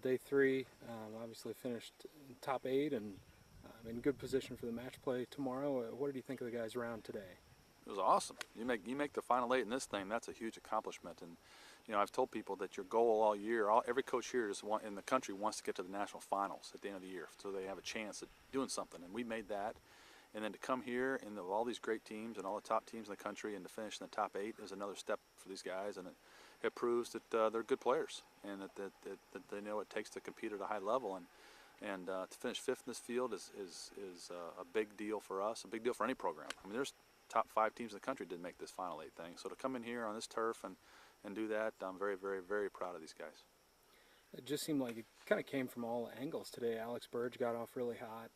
day three, obviously finished top 8 and in good position for the match play tomorrow. What did you think of the guys around today? It was awesome. You make the final 8 in this thing. That's a huge accomplishment. And I've told people that your goal all year, every coach here in the country wants to get to the national finals at the end of the year, so they have a chance at doing something. And we made that. And then to come here and all these great teams and all the top teams in the country and to finish in the top 8 is another step for these guys. And it proves that they're good players and that they know what it takes to compete at a high level. And to finish 5th in this field is a big deal for us, a big deal for any program. I mean, there's top 5 teams in the country didn't make this final 8 thing. So to come in here on this turf and do that, I'm very, very, very proud of these guys. It just seemed like it kind of came from all angles today. Alex Burge got off really hot,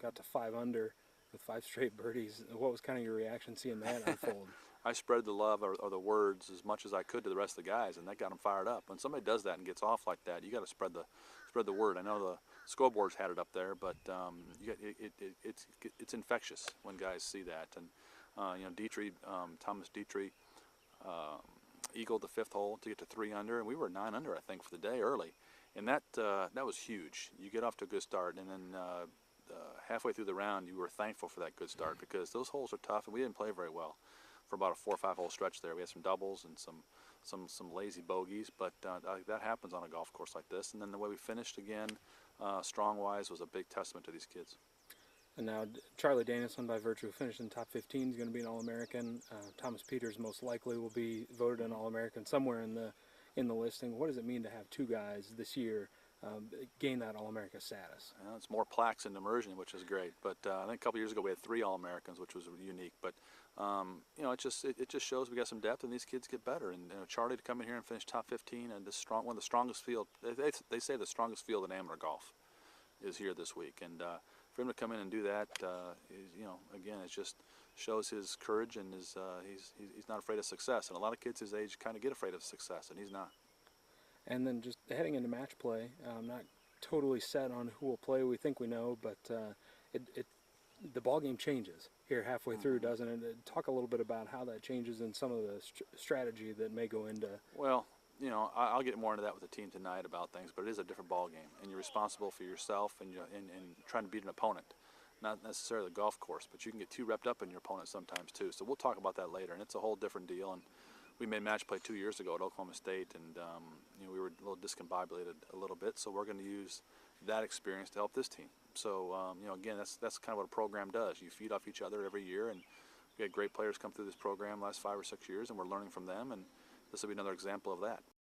got to 5 under with 5 straight birdies. What was kind of your reaction seeing that unfold? I spread the love or the words as much as I could to the rest of the guys, and that got them fired up. When somebody does that and gets off like that, you got to spread the word. I know the scoreboards had it up there, but it's infectious when guys see that. And Dietrich, Thomas Dietrich, eagled the 5th hole to get to 3 under, and we were 9 under, I think, for the day early, and that was huge. You get off to a good start, and then halfway through the round, you were thankful for that good start because those holes are tough, and we didn't play very well for about a 4 or 5 hole stretch there. We had some doubles and some lazy bogeys, but that happens on a golf course like this. And then the way we finished again, strong-wise, was a big testament to these kids. And now Charlie Danielson, by virtue of finishing top 15, is going to be an All-American. Thomas Peters most likely will be voted an All-American somewhere in the listing. What does it mean to have 2 guys this year gain that All-America status? It's more plaques in immersion, which is great. But I think a couple years ago we had 3 All-Americans, which was unique. But it just shows we got some depth, and these kids get better. And Charlie to come in here and finish top 15, and one of the strongest field. They say the strongest field in amateur golf is here this week, and for him to come in and do that, again, it just shows his courage and he's not afraid of success. And a lot of kids his age kind of get afraid of success, and he's not. And then just heading into match play, not totally set on who will play. We think we know, but the ball game changes here halfway through, doesn't it? Talk a little bit about how that changes and some of the strategy that may go into. Well, I'll get more into that with the team tonight about things, but it is a different ball game, and you're responsible for yourself and trying to beat an opponent, not necessarily the golf course, but you can get too wrapped up in your opponent sometimes too. So we'll talk about that later, and it's a whole different deal. And we made match play 2 years ago at Oklahoma State, and we were a little discombobulated a little bit. So we're going to use that experience to help this team. So again, that's kind of what a program does. You feed off each other every year, and we had great players come through this program the last 5 or 6 years, and we're learning from them. And this will be another example of that.